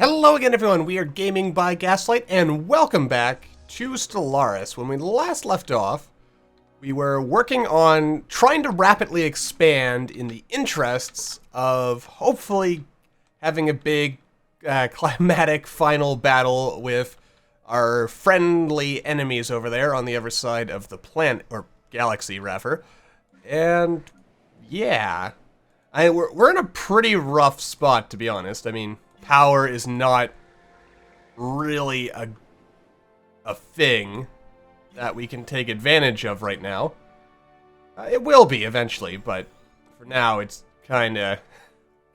Hello again, everyone. We are Gaming by Gaslight, and welcome back to Stellaris. When we last left off, we were working on trying to rapidly expand in the interests of hopefully having a big climatic final battle with our friendly enemies over there on the other side of the planet, or galaxy, rather. And yeah, we're in a pretty rough spot, to be honest. I mean, power is not really a thing that we can take advantage of right now. It will be eventually, but for now it's kinda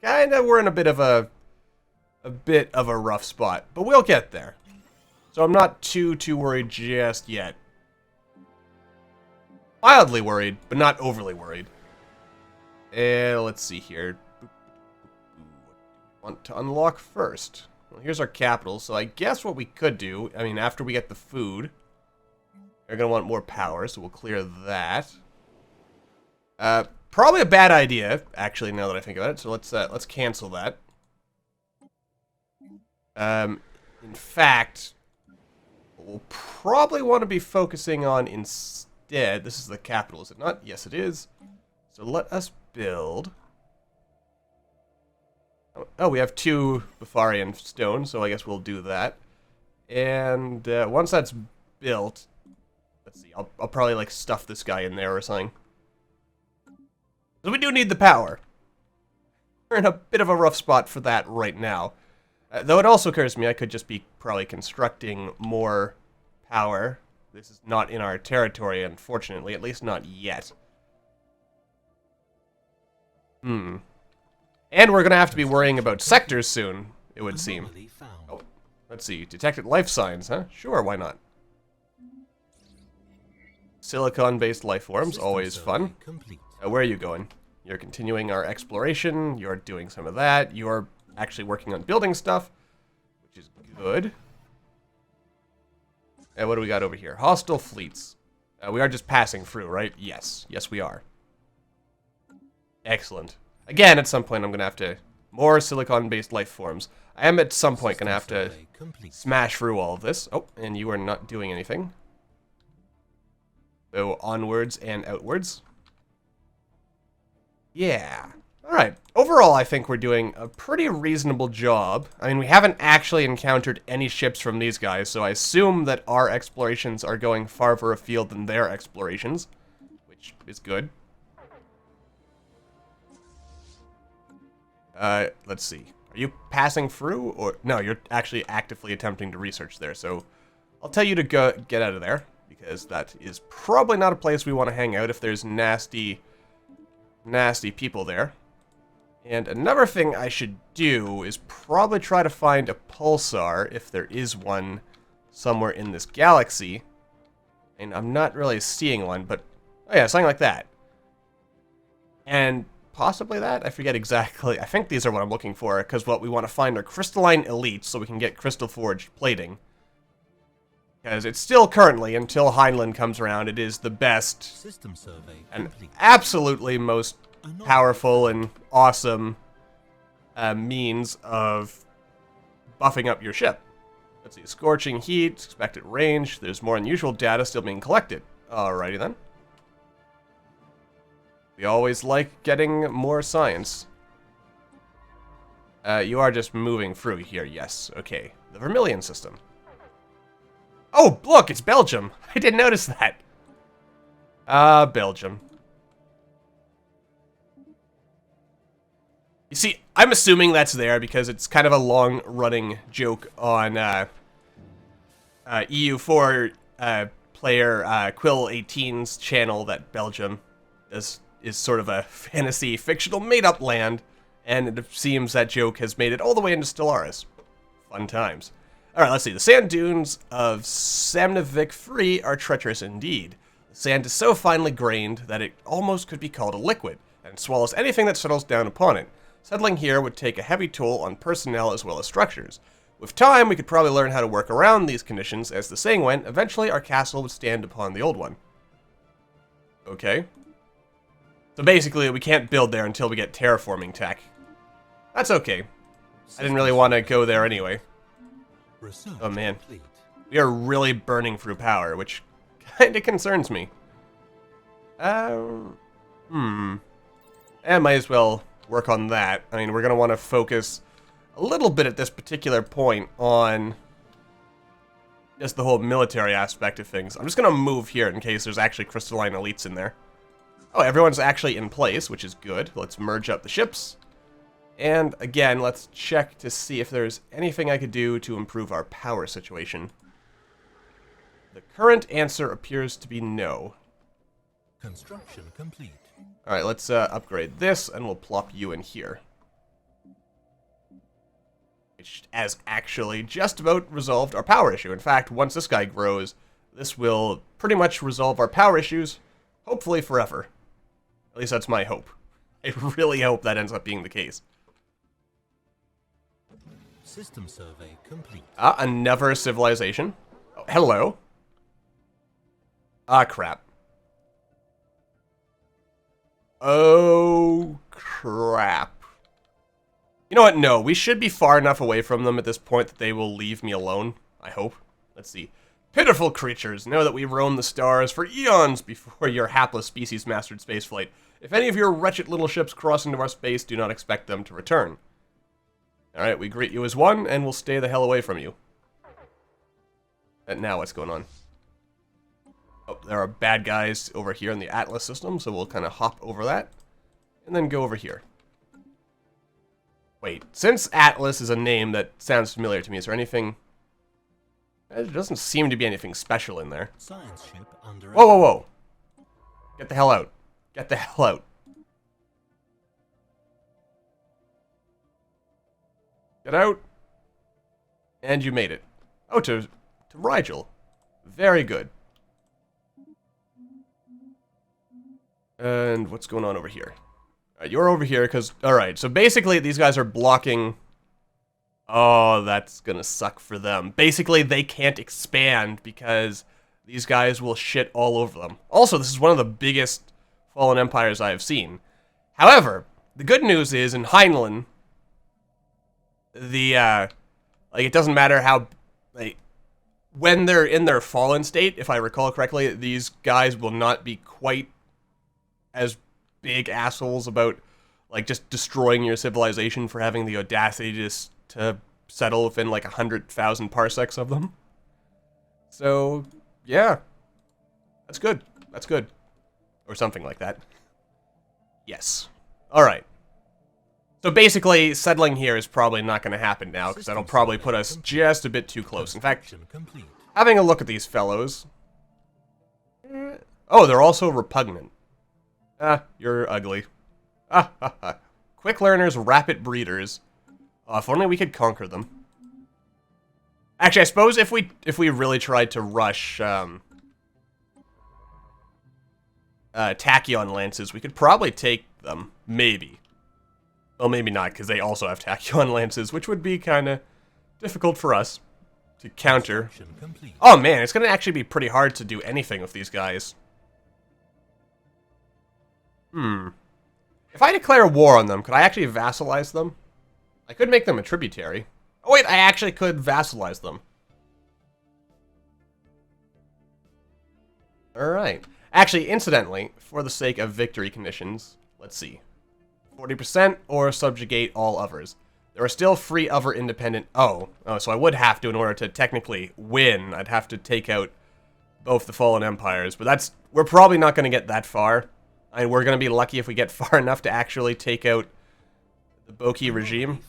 we're in a bit of a rough spot, but we'll get there. So I'm not too worried just yet. Mildly worried, but not overly worried. Let's see here. Want to unlock first. Well, here's our capital, so I guess what we could do, I mean, after we get the food, we're gonna want more power, so we'll clear that. Probably a bad idea, actually, now that I think about it, so let's cancel that. In fact, what we'll probably want to be focusing on instead, this is the capital, is it not? Yes, it is. So let us build. Oh, we have 2 Befarian stones, so I guess we'll do that. And once that's built, let's see, I'll probably like stuff this guy in there or something. So we do need the power. We're in a bit of a rough spot for that right now. Though it also occurs to me I could just be probably constructing more power. This is not in our territory, unfortunately, at least not yet. And we're going to have to be worrying about sectors soon, it would seem. Oh, let's see. Detected life signs, huh? Sure, why not? Silicon-based life forms, always fun. Where are you going? You're continuing our exploration. You're doing some of that. You're actually working on building stuff, which is good. And what do we got over here? Hostile fleets. We are just passing through, right? Yes. Yes, we are. Excellent. Again, at some point, I'm going to have to... More silicon-based life forms. I am at some point going to have to smash through all of this. Oh, and you are not doing anything. So, onwards and outwards. Yeah. Alright. Overall, I think we're doing a pretty reasonable job. I mean, we haven't actually encountered any ships from these guys, so I assume that our explorations are going farther afield than their explorations, which is good. Let's see. Are you passing through, or... No, you're actually actively attempting to research there, so... I'll tell you to go get out of there, because that is probably not a place we want to hang out if there's nasty people there. And another thing I should do is probably try to find a pulsar, if there is one somewhere in this galaxy. And I'm not really seeing one, but... Oh yeah, something like that. And... possibly that? I forget exactly. I think these are what I'm looking for, because what we want to find are crystalline elites, so we can get crystal forged plating. Because it's still currently, until Heinlein comes around, it is the best System survey and absolutely most powerful and awesome means of buffing up your ship. Let's see, scorching heat, expected range, there's more unusual data still being collected. Alrighty then. We always like getting more science. You are just moving through here, yes. Okay. The Vermilion system. Oh, look, it's Belgium. I didn't notice that. Belgium. You see, I'm assuming that's there because it's kind of a long-running joke on EU4 player Quill18's channel that Belgium is sort of a fantasy fictional made-up land, and it seems that joke has made it all the way into Stellaris. Fun times. Alright, let's see. The sand dunes of Samnavik 3 are treacherous indeed. The sand is so finely grained that it almost could be called a liquid, and swallows anything that settles down upon it. Settling here would take a heavy toll on personnel as well as structures. With time, we could probably learn how to work around these conditions. As the saying went, eventually our castle would stand upon the old one. Okay. So basically, we can't build there until we get terraforming tech. That's okay. I didn't really want to go there anyway. Oh man. We are really burning through power, which kinda concerns me. And might as well work on that. I mean, we're gonna want to focus a little bit at this particular point on just the whole military aspect of things. I'm just gonna move here in case there's actually crystalline elites in there. Oh, everyone's actually in place, which is good. Let's merge up the ships. And again, let's check to see if there's anything I could do to improve our power situation. The current answer appears to be no. Construction complete. Alright, let's upgrade this, and we'll plop you in here. Which has actually just about resolved our power issue. In fact, once this guy grows, this will pretty much resolve our power issues, hopefully forever. At least that's my hope. I really hope that ends up being the case. System survey complete. Ah, another civilization. Oh, hello. Ah, crap. Oh, crap. You know what? No, we should be far enough away from them at this point that they will leave me alone. I hope. Let's see. Pitiful creatures, know that we roam the stars for eons before your hapless species mastered spaceflight. If any of your wretched little ships cross into our space, do not expect them to return. Alright, we greet you as one, and we'll stay the hell away from you. And now what's going on? Oh, there are bad guys over here in the Atlas system, so we'll kind of hop over that. And then go over here. Wait, since Atlas is a name that sounds familiar to me, is there anything... There doesn't seem to be anything special in there. Science ship under whoa, whoa, whoa! Get the hell out. Get the hell out. Get out. And you made it. Oh, to Rigel. Very good. And what's going on over here? Alright, you're over here because... Alright, so basically these guys are blocking... Oh, that's gonna suck for them. Basically, they can't expand because these guys will shit all over them. Also, this is one of the biggest fallen empires I have seen. However, the good news is in Heinlein, like, it doesn't matter how... Like, when they're in their fallen state, if I recall correctly, these guys will not be quite as big assholes about, like, just destroying your civilization for having the audacity to settle within, like, 100,000 parsecs of them. So, yeah. That's good. That's good. Or something like that. Yes. Alright. So basically, settling here is probably not going to happen now, because that'll probably put us just a bit too close. In fact, having a look at these fellows... Oh, they're also repugnant. Ah, you're ugly. Ah, ha, ha. Quick learners, rapid breeders. If only we could conquer them. Actually, I suppose if we really tried to rush Tachyon lances, we could probably take them. Maybe. Well, maybe not, because they also have Tachyon lances, which would be kind of difficult for us to counter. Oh man, it's going to actually be pretty hard to do anything with these guys. If I declare war on them, could I actually vassalize them? I could make them a tributary. Oh wait, I actually could vassalize them. Alright. Actually, incidentally, for the sake of victory conditions, let's see. 40% or subjugate all others. There are still free other independent... Oh, so I would have to, in order to technically win, I'd have to take out both the fallen empires. But that's... We're probably not going to get that far. I mean, we're going to be lucky if we get far enough to actually take out the Boki regime.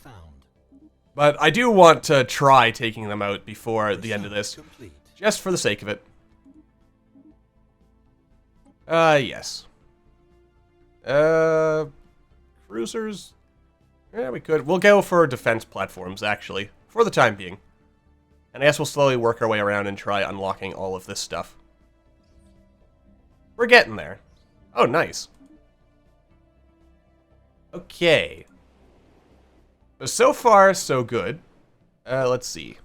But I do want to try taking them out before the end of this. Just for the sake of it. Yes. Cruisers? Yeah, we could. We'll go for defense platforms, actually. For the time being. And I guess we'll slowly work our way around and try unlocking all of this stuff. We're getting there. Oh, nice. Okay. So far, so good. Let's see.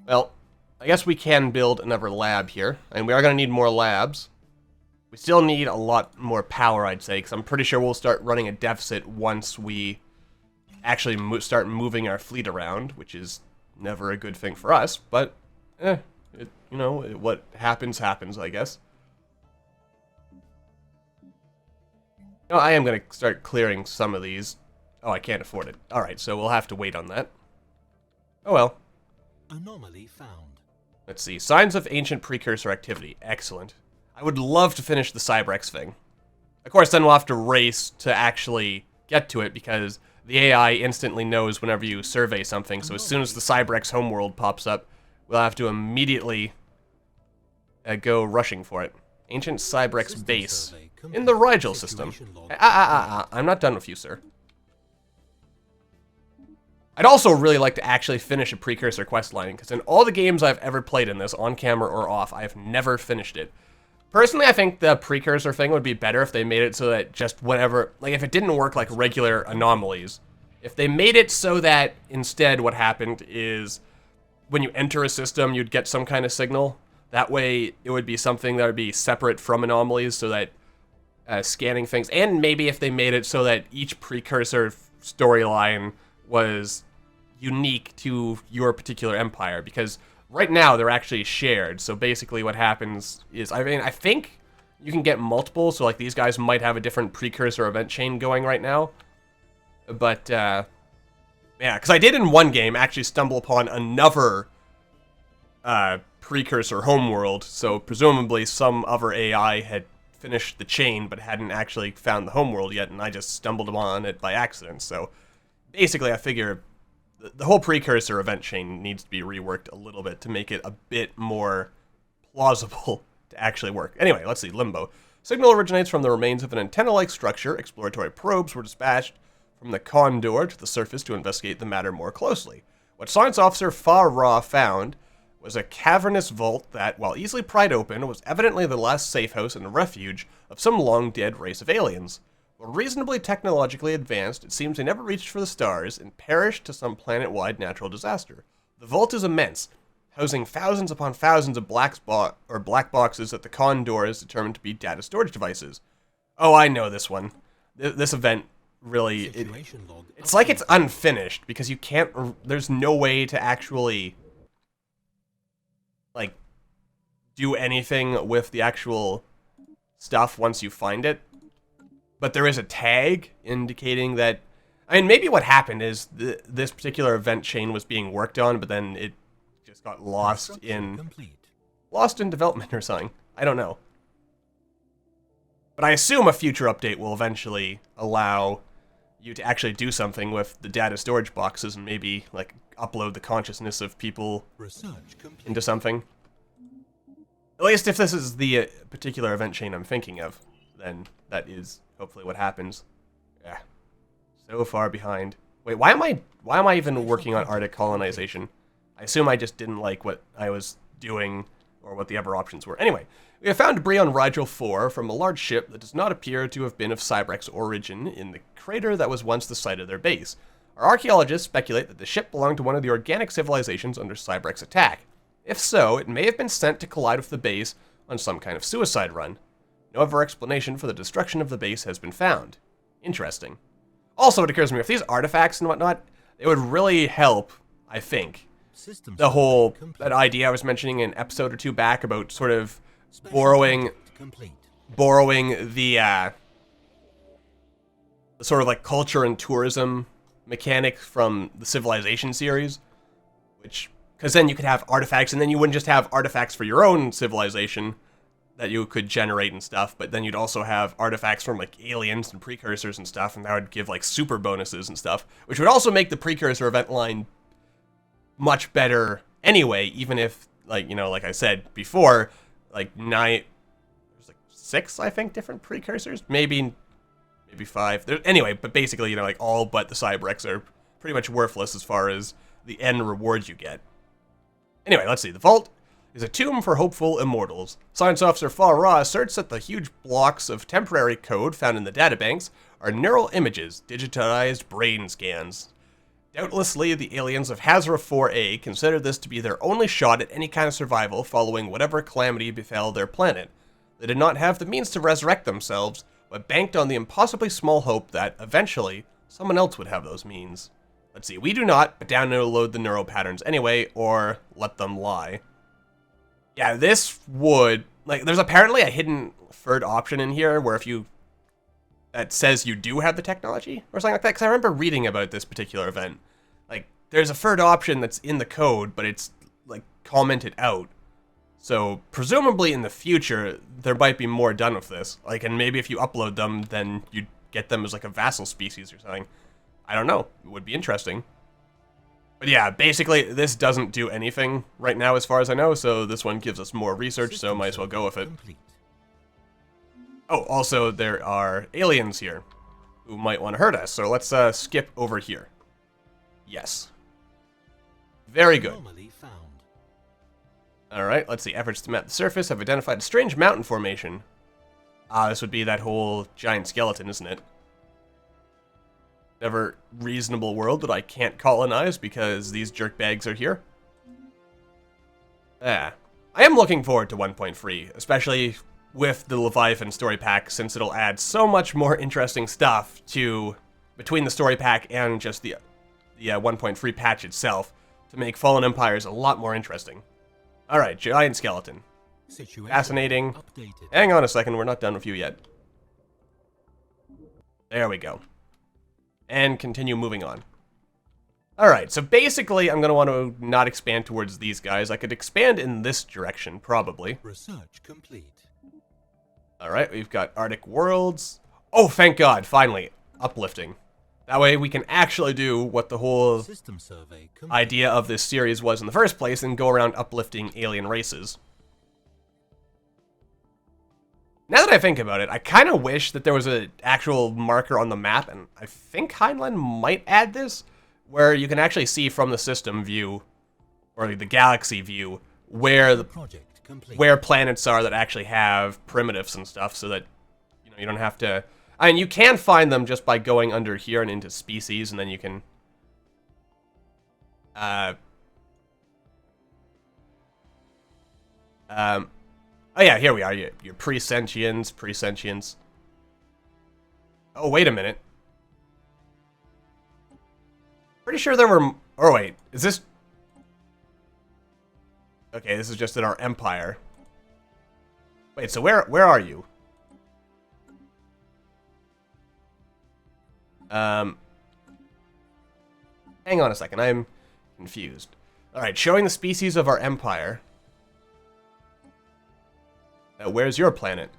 Well, I guess we can build another lab here. And we are going to need more labs. We still need a lot more power, I'd say, because I'm pretty sure we'll start running a deficit once we actually start moving our fleet around, which is never a good thing for us, but, what happens, happens, I guess. Oh, I am going to start clearing some of these. Oh, I can't afford it. Alright, so we'll have to wait on that. Oh well. Anomaly found. Let's see. Signs of ancient precursor activity. Excellent. I would love to finish the Cybrex thing. Of course, then we'll have to race to actually get to it, because the AI instantly knows whenever you survey something, so as soon as the Cybrex homeworld pops up, we'll have to immediately go rushing for it. Ancient Cybrex base in the Rigel system. I'm not done with you, sir. I'd also really like to actually finish a precursor quest line, because in all the games I've ever played in this, on camera or off, I've never finished it. Personally, I think the precursor thing would be better if they made it so that just whenever, like if it didn't work like regular anomalies, if they made it so that instead what happened is when you enter a system, you'd get some kind of signal. That way, it would be something that would be separate from anomalies, so that scanning things, and maybe if they made it so that each precursor storyline was unique to your particular empire, because right now they're actually shared. So basically what happens is, I think you can get multiple, so like these guys might have a different precursor event chain going right now. But, yeah, because I did in one game actually stumble upon another precursor homeworld, so presumably some other AI had finished the chain but hadn't actually found the homeworld yet, and I just stumbled upon it by accident. So basically I figure the whole precursor event chain needs to be reworked a little bit to make it a bit more plausible to actually work. Anyway, let's see. Limbo. Signal originates from the remains of an antenna-like structure. Exploratory probes were dispatched from the Condor to the surface to investigate the matter more closely. What Science Officer Fa-Ra found was a cavernous vault that, while easily pried open, was evidently the last safe house and refuge of some long-dead race of aliens. While reasonably technologically advanced, it seems they never reached for the stars and perished to some planet-wide natural disaster. The vault is immense, housing thousands upon thousands of black boxes that the Condor is determined to be data storage devices. Oh, I know this one. This event really... It's like it's unfinished, because you can't... There's no way to actually, like, do anything with the actual stuff once you find it. But there is a tag indicating that... I mean, maybe what happened is this particular event chain was being worked on, but then it just got lost in development or something. I don't know. But I assume a future update will eventually allow you to actually do something with the data storage boxes and maybe, like, upload the consciousness of people into something. At least if this is the particular event chain I'm thinking of, then that is hopefully what happens. Yeah. So far behind. Wait, why am I even working on Arctic colonization? I assume I just didn't like what I was doing or what the other options were. Anyway, we have found debris on Rigel 4 from a large ship that does not appear to have been of Cybrex origin in the crater that was once the site of their base. Our archaeologists speculate that the ship belonged to one of the organic civilizations under Cybrex attack. If so, it may have been sent to collide with the base on some kind of suicide run. No other explanation for the destruction of the base has been found. Interesting. Also, it occurs to me, if these artifacts and whatnot, it would really help, I think, the whole, that idea I was mentioning an episode or two back about sort of borrowing the sort of like culture and tourism mechanic from the Civilization series, which, because then you could have artifacts, and then you wouldn't just have artifacts for your own civilization that you could generate and stuff, but then you'd also have artifacts from like aliens and precursors and stuff, and that would give like super bonuses and stuff, which would also make the precursor event line much better anyway, even if, like, you know, like I said before, like there's like 6, I think, different precursors, maybe 5. Anyway, but basically, you know, like all but the Cybrex are pretty much worthless as far as the end rewards you get. Anyway, let's see. The vault is a tomb for hopeful immortals. Science Officer Fa-Ra asserts that the huge blocks of temporary code found in the databanks are neural images, digitized brain scans. Doubtlessly, the aliens of Hazra 4A consider this to be their only shot at any kind of survival following whatever calamity befell their planet. They did not have the means to resurrect themselves, but banked on the impossibly small hope that, eventually, someone else would have those means. Let's see, we do not, but download the neural patterns anyway, or let them lie. Yeah, this would, like, there's apparently a hidden third option in here where if you, that says you do have the technology or something like that, because I remember reading about this particular event. Like, there's a third option that's in the code, but it's, like, commented out. So, presumably in the future, there might be more done with this. Like, and maybe if you upload them, then you get them as, like, a vassal species or something. I don't know. It would be interesting. But yeah, basically, this doesn't do anything right now as far as I know, so this one gives us more research, so might as well go with it. Oh, also, there are aliens here who might want to hurt us, so let's skip over here. Yes. Very good. Alright, let's see. Efforts to map the surface have identified a strange mountain formation. Ah, this would be that whole giant skeleton, isn't it? Never reasonable world that I can't colonize because these jerkbags are here. I am looking forward to 1.3, especially with the Leviathan story pack, since it'll add so much more interesting stuff to between the story pack and just the 1.3 patch itself to make Fallen Empires a lot more interesting. Alright, giant skeleton. Fascinating. Updated. Hang on a second, we're not done with you yet. There we go. And continue moving on. Alright, so basically I'm going to want to not expand towards these guys. I could expand in this direction, probably. Research complete. Alright, we've got Arctic Worlds. Oh, thank God, finally. Uplifting. That way we can actually do what the whole System survey idea of this series was in the first place and go around uplifting alien races. Now that I think about it, I kind of wish that there was an actual marker on the map, and I think Heinlein might add this, where you can actually see from the system view, or the galaxy view, where where planets are that actually have primitives and stuff, so that you don't have to. I mean, you can find them just by going under here and into species, and then you can. Oh yeah, here we are. Your pre-sentients. Oh, wait a minute. Pretty sure there were... Oh, wait. Is this... Okay, this is just in our empire. Wait, so where are you? Hang on a second. I'm confused. Alright, showing the species of our empire. Where's your planet?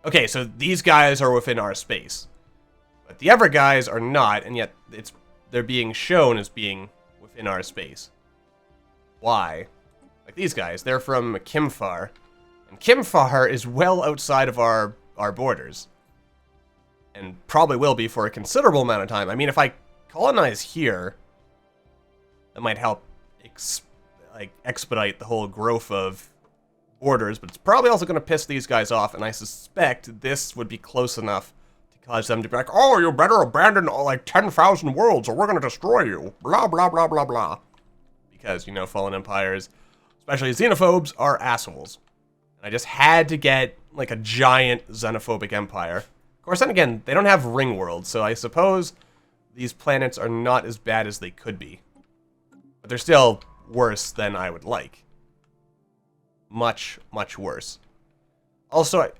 Okay, so these guys are within our space. But the other guys are not, and yet they're being shown as being within our space. Why? Like these guys, they're from Kimfar. And Kimfar is well outside of our borders. And probably will be for a considerable amount of time. I mean, if I colonize here, that might help expedite the whole growth of borders, but it's probably also going to piss these guys off, and I suspect this would be close enough to cause them to be like, oh, you better abandon like 10,000 worlds or we're going to destroy you, blah, blah, blah, blah, blah. Because, Fallen Empires, especially xenophobes, are assholes. And I just had to get, like, a giant xenophobic empire. Of course, then again, they don't have ring worlds, so I suppose these planets are not as bad as they could be. But they're still worse than I would like. Much, much worse. Also,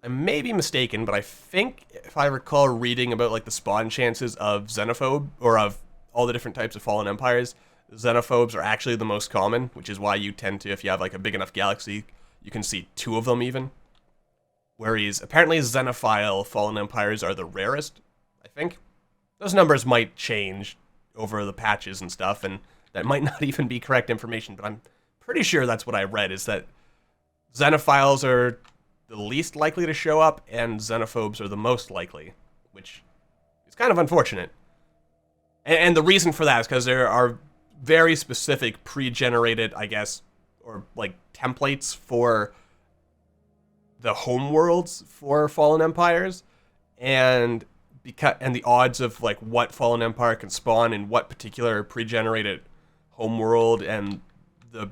I may be mistaken, but I think, if I recall reading about, like, the spawn chances of xenophobe, or of all the different types of Fallen Empires, xenophobes are actually the most common, which is why you tend to, if you have, like, a big enough galaxy, you can see 2 of them, even. Whereas, apparently, xenophile Fallen Empires are the rarest, I think. Those numbers might change over the patches and stuff, and that might not even be correct information, but I'm pretty sure that's what I read, is that xenophiles are the least likely to show up, and xenophobes are the most likely, which is kind of unfortunate. And the reason for that is because there are very specific pre-generated, I guess, or like templates for the home worlds for Fallen Empires, and the odds of like what Fallen Empire can spawn in what particular pre-generated home world, and the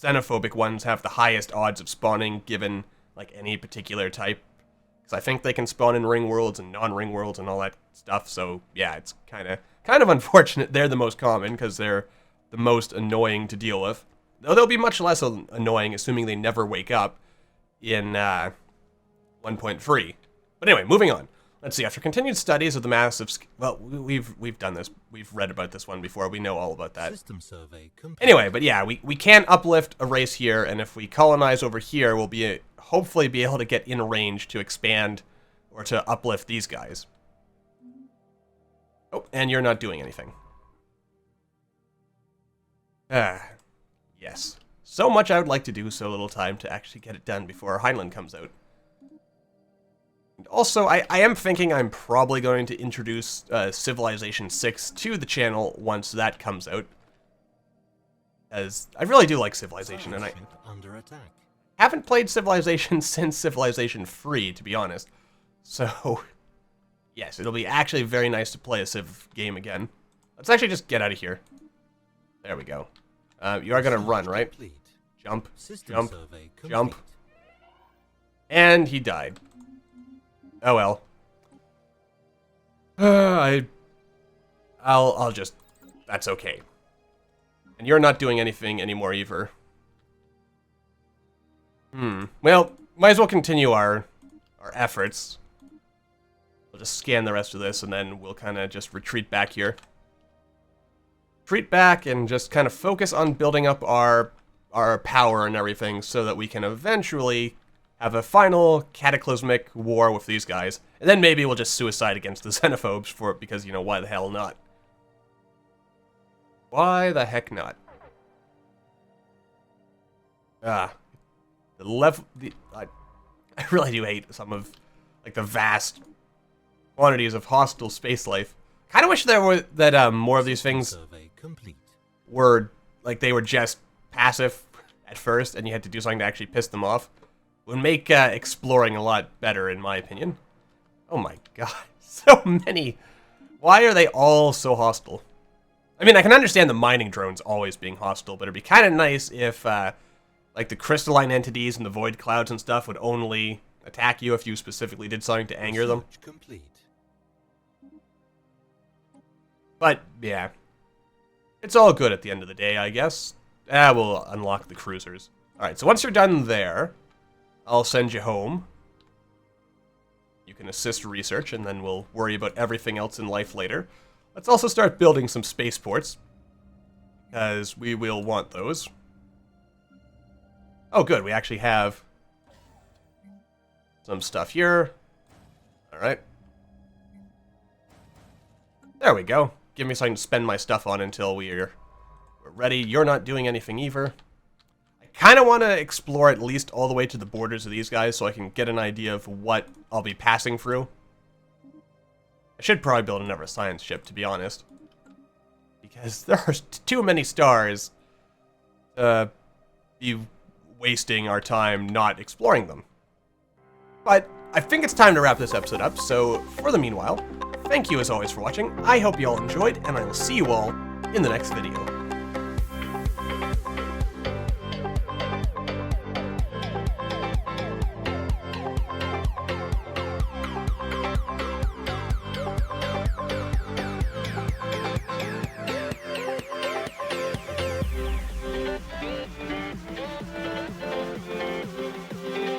xenophobic ones have the highest odds of spawning given like any particular type. Because I think they can spawn in ring worlds and non-ring worlds and all that stuff. So yeah, it's kind of unfortunate they're the most common because they're the most annoying to deal with. Though they'll be much less annoying, assuming they never wake up in 1.3. But anyway, moving on. Let's see. After continued studies of the massive, well, we've done this. We've read about this one before. We know all about that. System survey complete. Anyway, but yeah, we can uplift a race here, and if we colonize over here, we'll hopefully be able to get in range to expand or to uplift these guys. Oh, and you're not doing anything. Yes. So much I would like to do, so little time to actually get it done before Heinlein comes out. And also, I am thinking I'm probably going to introduce Civilization 6 to the channel once that comes out. As I really do like Civilization, and I under attack. haven't played Civilization since Civilization 3, to be honest. So, yes, it'll be actually very nice to play a Civ game again. Let's actually just get out of here. There we go. You are going to run, right? Complete. Jump, System jump, survey complete. jump. And he died. Oh well. I'll just... That's okay. And you're not doing anything anymore either. Well, might as well continue our efforts. We'll just scan the rest of this, and then we'll kind of just retreat back here. Retreat back and just kind of focus on building up our power and everything so that we can eventually have a final cataclysmic war with these guys. And then maybe we'll just suicide against the xenophobes for it because, you know, why the hell not? Why the heck not? I really do hate some of, like, the vast quantities of hostile space life. Kind of wish there were that more of these things Survey complete. were like they were just passive at first, and you had to do something to actually piss them off. It would make exploring a lot better, in my opinion. Oh my god, so many! Why are they all so hostile? I mean, I can understand the mining drones always being hostile, but it'd be kind of nice if, like, the crystalline entities and the void clouds and stuff would only attack you if you specifically did something to anger them. Research complete. But, yeah. It's all good at the end of the day, I guess. We'll unlock the cruisers. Alright, so once you're done there, I'll send you home. You can assist research, and then we'll worry about everything else in life later. Let's also start building some spaceports, because we will want those. Oh, good, we actually have some stuff here. Alright. There we go. Give me something to spend my stuff on until we're ready. You're not doing anything either. I kind of want to explore at least all the way to the borders of these guys so I can get an idea of what I'll be passing through. I should probably build another science ship, to be honest. Because there are too many stars to be wasting our time not exploring them. But I think it's time to wrap this episode up, so for the meanwhile, thank you as always for watching. I hope you all enjoyed, and I will see you all in the next video.